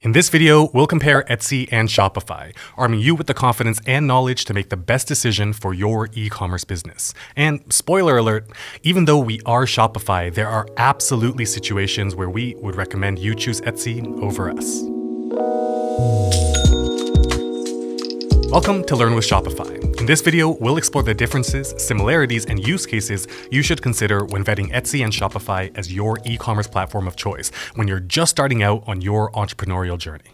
In this video, we'll compare Etsy and Shopify, arming you with the confidence and knowledge to make the best decision for your e-commerce business. And spoiler alert, even though we are Shopify, there are absolutely situations where we would recommend you choose Etsy over us. Welcome to Learn with Shopify. In this video, we'll explore the differences, similarities, and use cases you should consider when vetting Etsy and Shopify as your e-commerce platform of choice when you're just starting out on your entrepreneurial journey.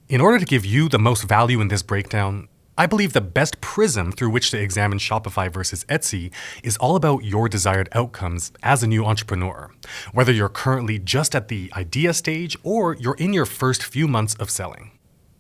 In order to give you the most value in this breakdown, I believe the best prism through which to examine Shopify versus Etsy is all about your desired outcomes as a new entrepreneur, whether you're currently just at the idea stage or you're in your first few months of selling.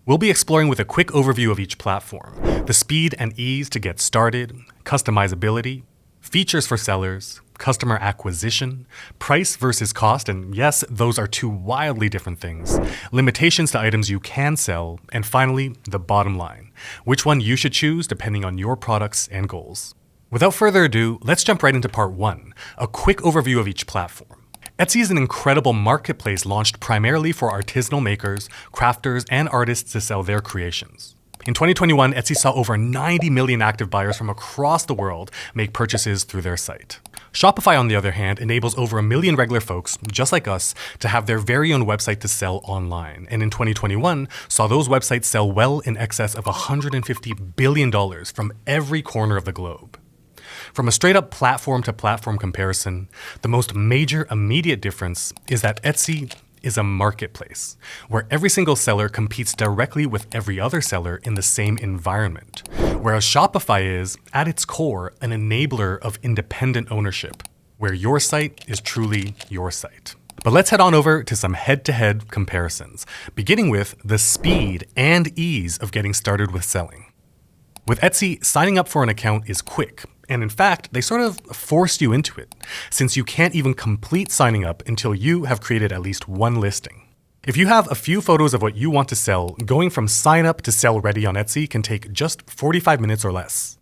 We'll be exploring with a quick overview of each platform, the speed and ease to get started, customizability, features for sellers, customer acquisition, price versus cost, and yes, those are two wildly different things, limitations to items you can sell, and finally, the bottom line, which one you should choose depending on your products and goals. Without further ado, let's jump right into part one, a quick overview of each platform. Etsy is an incredible marketplace launched primarily for artisanal makers, crafters, and artists to sell their creations. In 2021, Etsy saw over 90 million active buyers from across the world make purchases through their site. Shopify, on the other hand, enables over 1 million regular folks, just like us, to have their very own website to sell online. And in 2021, saw those websites sell well in excess of $150 billion from every corner of the globe. From a straight-up platform-to-platform comparison, the most major immediate difference is that Etsy is a marketplace, where every single seller competes directly with every other seller in the same environment, whereas Shopify is, at its core, an enabler of independent ownership, where your site is truly your site. But let's head on over to some head-to-head comparisons, beginning with the speed and ease of getting started with selling. With Etsy, signing up for an account is quick. And in fact, they sort of force you into it, since you can't even complete signing up until you have created at least one listing. If you have a few photos of what you want to sell, going from sign up to sell ready on Etsy can take just 45 minutes or less.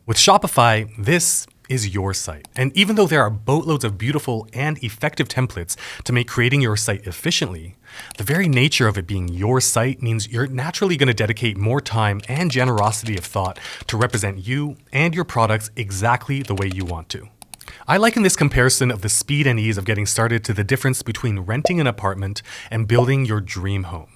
With Shopify, this is your site. And even though there are boatloads of beautiful and effective templates to make creating your site efficiently, the very nature of it being your site means you're naturally going to dedicate more time and generosity of thought to represent you and your products exactly the way you want to. I liken this comparison of the speed and ease of getting started to the difference between renting an apartment and building your dream home.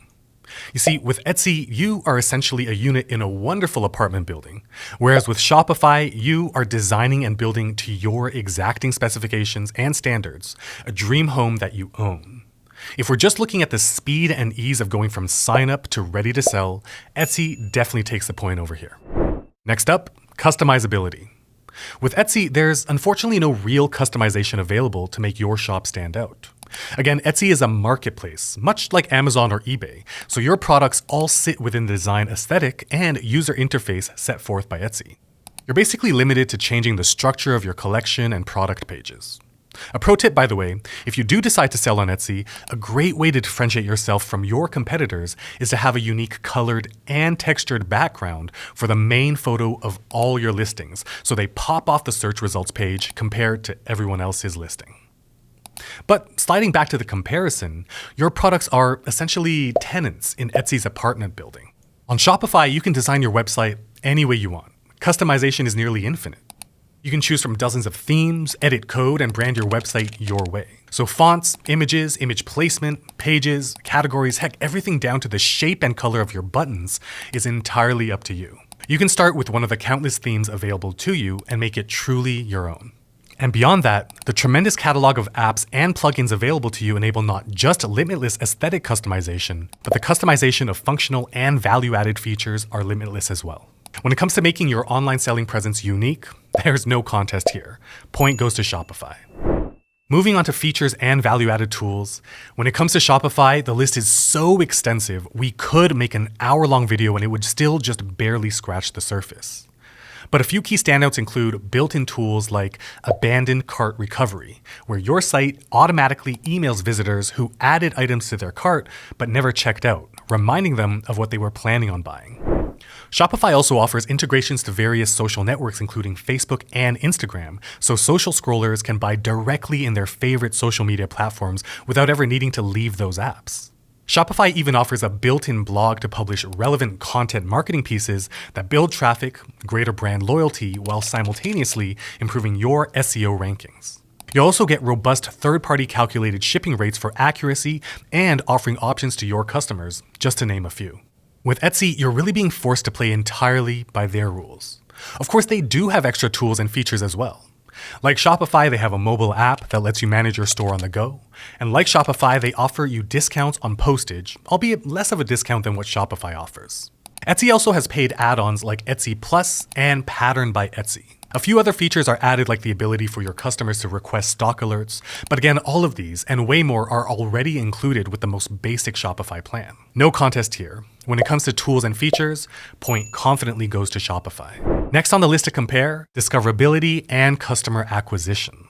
You see, with Etsy, you are essentially a unit in a wonderful apartment building, whereas with Shopify, you are designing and building to your exacting specifications and standards, a dream home that you own. If we're just looking at the speed and ease of going from sign up to ready to sell, Etsy definitely takes the point over here. Next up, customizability. With Etsy, there's unfortunately no real customization available to make your shop stand out. Again, Etsy is a marketplace, much like Amazon or eBay, so your products all sit within the design aesthetic and user interface set forth by Etsy. You're basically limited to changing the structure of your collection and product pages. A pro tip, by the way, if you do decide to sell on Etsy, a great way to differentiate yourself from your competitors is to have a unique colored and textured background for the main photo of all your listings, so they pop off the search results page compared to everyone else's listing. But sliding back to the comparison, your products are essentially tenants in Etsy's apartment building. On Shopify, you can design your website any way you want. Customization is nearly infinite. You can choose from dozens of themes, edit code, and brand your website your way. So fonts, images, image placement, pages, categories, heck, everything down to the shape and color of your buttons is entirely up to you. You can start with one of the countless themes available to you and make it truly your own. And beyond that, the tremendous catalog of apps and plugins available to you enable not just limitless aesthetic customization, but the customization of functional and value-added features are limitless as well. When it comes to making your online selling presence unique, there's no contest here. Point goes to Shopify. Moving on to features and value-added tools, when it comes to Shopify, the list is so extensive, we could make an hour-long video and it would still just barely scratch the surface. But a few key standouts include built-in tools like abandoned cart recovery, where your site automatically emails visitors who added items to their cart but never checked out, reminding them of what they were planning on buying. Shopify also offers integrations to various social networks, including Facebook and Instagram, so social scrollers can buy directly in their favorite social media platforms without ever needing to leave those apps. Shopify even offers a built-in blog to publish relevant content marketing pieces that build traffic, greater brand loyalty, while simultaneously improving your SEO rankings. You'll also get robust third-party calculated shipping rates for accuracy and offering options to your customers, just to name a few. With Etsy, you're really being forced to play entirely by their rules. Of course, they do have extra tools and features as well. Like Shopify, they have a mobile app that lets you manage your store on the go. And like Shopify, they offer you discounts on postage, albeit less of a discount than what Shopify offers. Etsy also has paid add-ons like Etsy Plus and Pattern by Etsy. A few other features are added, like the ability for your customers to request stock alerts. But again, all of these and way more are already included with the most basic Shopify plan. No contest here. When it comes to tools and features, point confidently goes to Shopify. Next on the list to compare, discoverability and customer acquisition.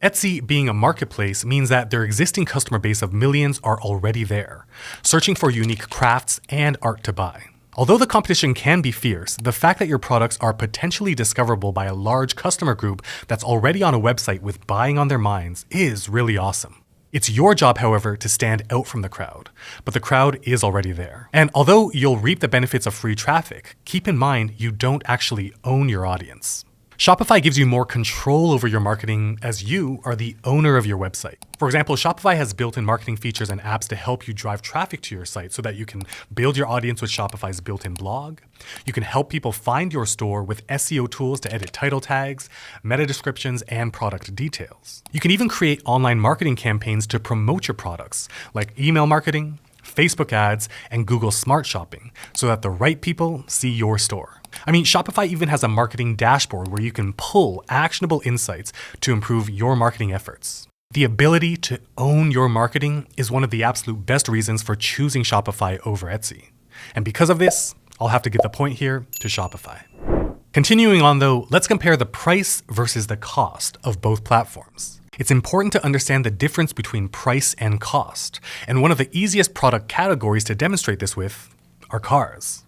Etsy being a marketplace means that their existing customer base of millions are already there, searching for unique crafts and art to buy. Although the competition can be fierce, the fact that your products are potentially discoverable by a large customer group that's already on a website with buying on their minds is really awesome. It's your job, however, to stand out from the crowd, but the crowd is already there. And although you'll reap the benefits of free traffic, keep in mind you don't actually own your audience. Shopify gives you more control over your marketing as you are the owner of your website. For example, Shopify has built-in marketing features and apps to help you drive traffic to your site so that you can build your audience with Shopify's built-in blog. You can help people find your store with SEO tools to edit title tags, meta descriptions, and product details. You can even create online marketing campaigns to promote your products, like email marketing, Facebook ads, and Google Smart Shopping, so that the right people see your store. I mean, Shopify even has a marketing dashboard where you can pull actionable insights to improve your marketing efforts. The ability to own your marketing is one of the absolute best reasons for choosing Shopify over Etsy. And because of this, I'll have to give the point here to Shopify. Continuing on though, let's compare the price versus the cost of both platforms. It's important to understand the difference between price and cost. And one of the easiest product categories to demonstrate this with are cars.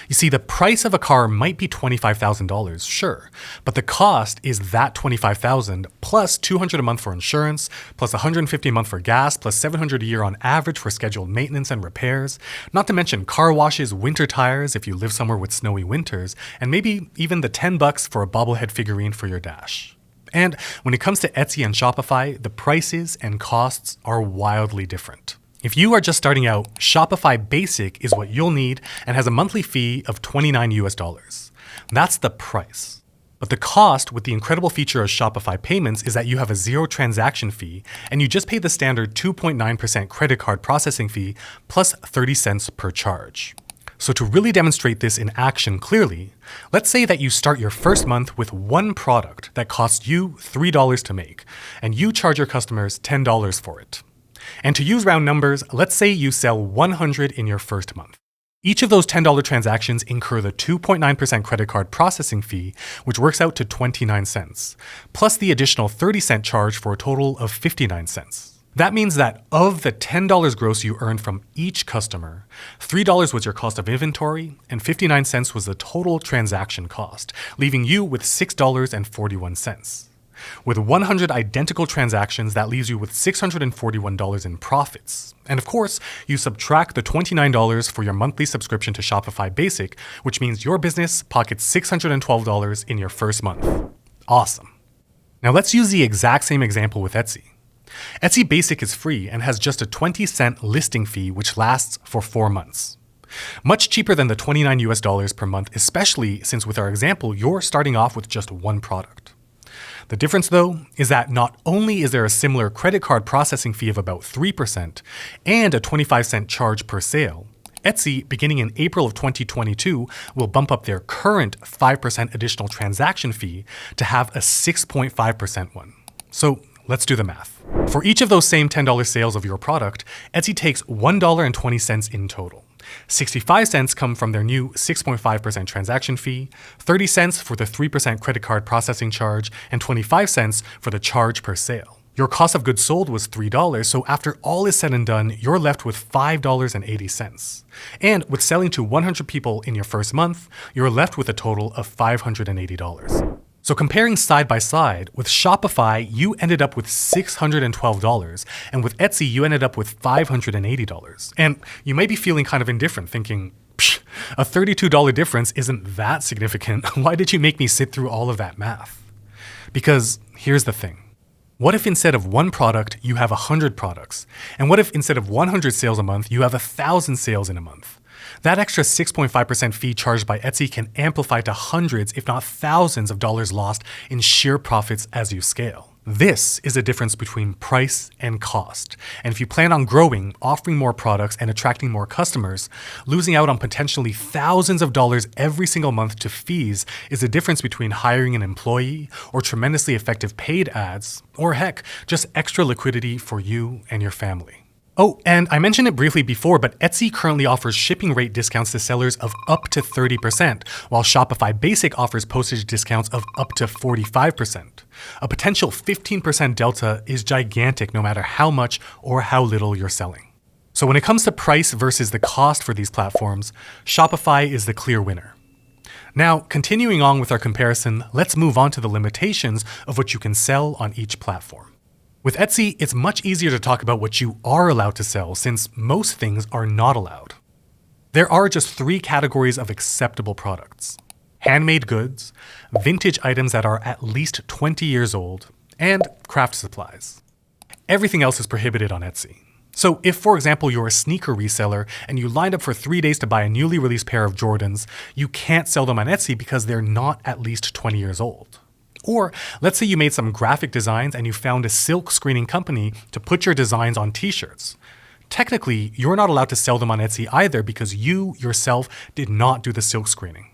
You see, the price of a car might be $25,000, sure, but the cost is that $25,000 plus $200 a month for insurance, plus $150 a month for gas, plus $700 a year on average for scheduled maintenance and repairs, not to mention car washes, winter tires if you live somewhere with snowy winters, and maybe even the $10 for a bobblehead figurine for your dash. And when it comes to Etsy and Shopify, the prices and costs are wildly different. If you are just starting out, Shopify Basic is what you'll need and has a monthly fee of $29 US. That's the price. But the cost with the incredible feature of Shopify Payments is that you have a zero transaction fee and you just pay the standard 2.9% credit card processing fee plus 30 cents per charge. So to really demonstrate this in action clearly, let's say that you start your first month with one product that costs you $3 to make, and you charge your customers $10 for it. And to use round numbers, let's say you sell 100 in your first month. Each of those $10 transactions incur the 2.9% credit card processing fee, which works out to 29 cents, plus the additional 30-cent charge for a total of 59 cents. That means that of the $10 gross you earned from each customer, $3 was your cost of inventory, and 59 cents was the total transaction cost, leaving you with $6.41. With 100 identical transactions, that leaves you with $641 in profits. And of course, you subtract the $29 for your monthly subscription to Shopify Basic, which means your business pockets $612 in your first month. Awesome. Now let's use the exact same example with Etsy. Etsy Basic is free and has just a 20-cent listing fee, which lasts for 4 months. Much cheaper than the $29 per month, especially since with our example, you're starting off with just one product. The difference, though, is that not only is there a similar credit card processing fee of about 3% and a 25-cent charge per sale, Etsy, beginning in April of 2022, will bump up their current 5% additional transaction fee to have a 6.5% one. So let's do the math. For each of those same $10 sales of your product, Etsy takes $1.20 in total. 65 cents come from their new 6.5% transaction fee, 30 cents for the 3% credit card processing charge, and 25 cents for the charge per sale. Your cost of goods sold was $3, so after all is said and done, you're left with $5.80. And with selling to 100 people in your first month, you're left with a total of $580. So comparing side by side, with Shopify, you ended up with $612, and with Etsy, you ended up with $580. And you may be feeling kind of indifferent, thinking, a $32 difference isn't that significant. Why did you make me sit through all of that math? Because here's the thing. What if instead of one product, you have 100 products? And what if instead of 100 sales a month, you have 1,000 sales in a month? That extra 6.5% fee charged by Etsy can amplify to hundreds, if not thousands of dollars lost in sheer profits as you scale. This is the difference between price and cost. And if you plan on growing, offering more products, and attracting more customers, losing out on potentially thousands of dollars every single month to fees is the difference between hiring an employee or tremendously effective paid ads, or heck, just extra liquidity for you and your family. Oh, and I mentioned it briefly before, but Etsy currently offers shipping rate discounts to sellers of up to 30%, while Shopify Basic offers postage discounts of up to 45%. A potential 15% delta is gigantic no matter how much or how little you're selling. So when it comes to price versus the cost for these platforms, Shopify is the clear winner. Now, continuing on with our comparison, let's move on to the limitations of what you can sell on each platform. With Etsy, it's much easier to talk about what you are allowed to sell since most things are not allowed. There are just 3 categories of acceptable products: handmade goods, vintage items that are at least 20 years old, and craft supplies. Everything else is prohibited on Etsy. So if, for example, you're a sneaker reseller and you lined up for 3 days to buy a newly released pair of Jordans, you can't sell them on Etsy because they're not at least 20 years old. Or let's say you made some graphic designs and you found a silk screening company to put your designs on t-shirts. Technically, you're not allowed to sell them on Etsy either because you yourself did not do the silk screening.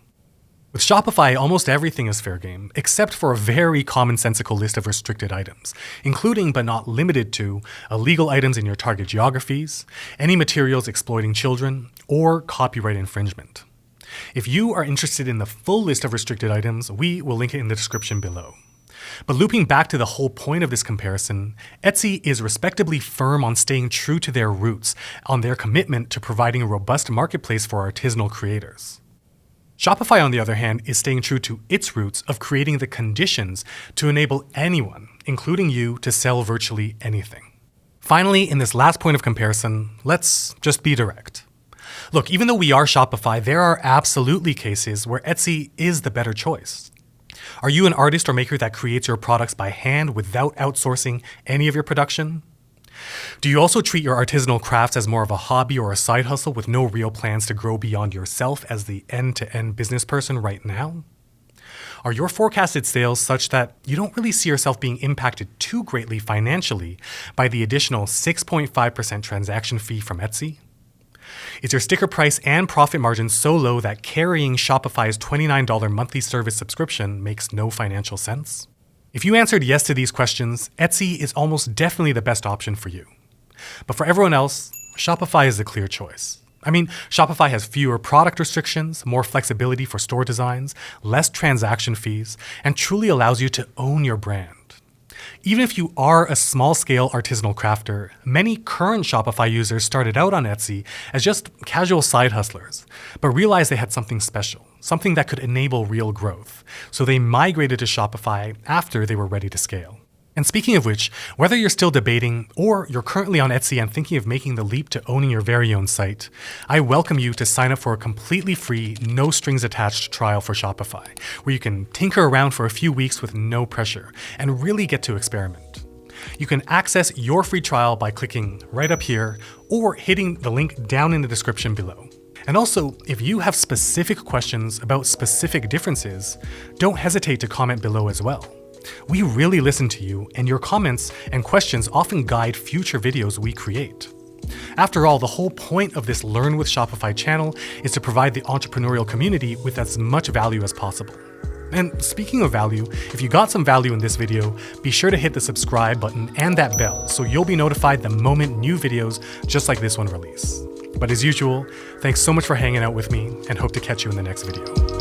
With Shopify, almost everything is fair game, except for a very commonsensical list of restricted items, including but not limited to illegal items in your target geographies, any materials exploiting children, or copyright infringement. If you are interested in the full list of restricted items, we will link it in the description below. But looping back to the whole point of this comparison, Etsy is respectably firm on staying true to their roots, on their commitment to providing a robust marketplace for artisanal creators. Shopify, on the other hand, is staying true to its roots of creating the conditions to enable anyone, including you, to sell virtually anything. Finally, in this last point of comparison, let's just be direct. Look, even though we are Shopify, there are absolutely cases where Etsy is the better choice. Are you an artist or maker that creates your products by hand without outsourcing any of your production? Do you also treat your artisanal crafts as more of a hobby or a side hustle with no real plans to grow beyond yourself as the end-to-end business person right now? Are your forecasted sales such that you don't really see yourself being impacted too greatly financially by the additional 6.5% transaction fee from Etsy? Is your sticker price and profit margin so low that carrying Shopify's $29 monthly service subscription makes no financial sense? If you answered yes to these questions, Etsy is almost definitely the best option for you. But for everyone else, Shopify is the clear choice. I mean, Shopify has fewer product restrictions, more flexibility for store designs, less transaction fees, and truly allows you to own your brand. Even if you are a small-scale artisanal crafter, many current Shopify users started out on Etsy as just casual side hustlers, but realized they had something special, something that could enable real growth. So they migrated to Shopify after they were ready to scale. And speaking of which, whether you're still debating or you're currently on Etsy and thinking of making the leap to owning your very own site, I welcome you to sign up for a completely free, no strings attached trial for Shopify, where you can tinker around for a few weeks with no pressure and really get to experiment. You can access your free trial by clicking right up here or hitting the link down in the description below. And also, if you have specific questions about specific differences, don't hesitate to comment below as well. We really listen to you, and your comments and questions often guide future videos we create. After all, the whole point of this Learn with Shopify channel is to provide the entrepreneurial community with as much value as possible. And speaking of value, if you got some value in this video, be sure to hit the subscribe button and that bell so you'll be notified the moment new videos just like this one release. But as usual, thanks so much for hanging out with me and hope to catch you in the next video.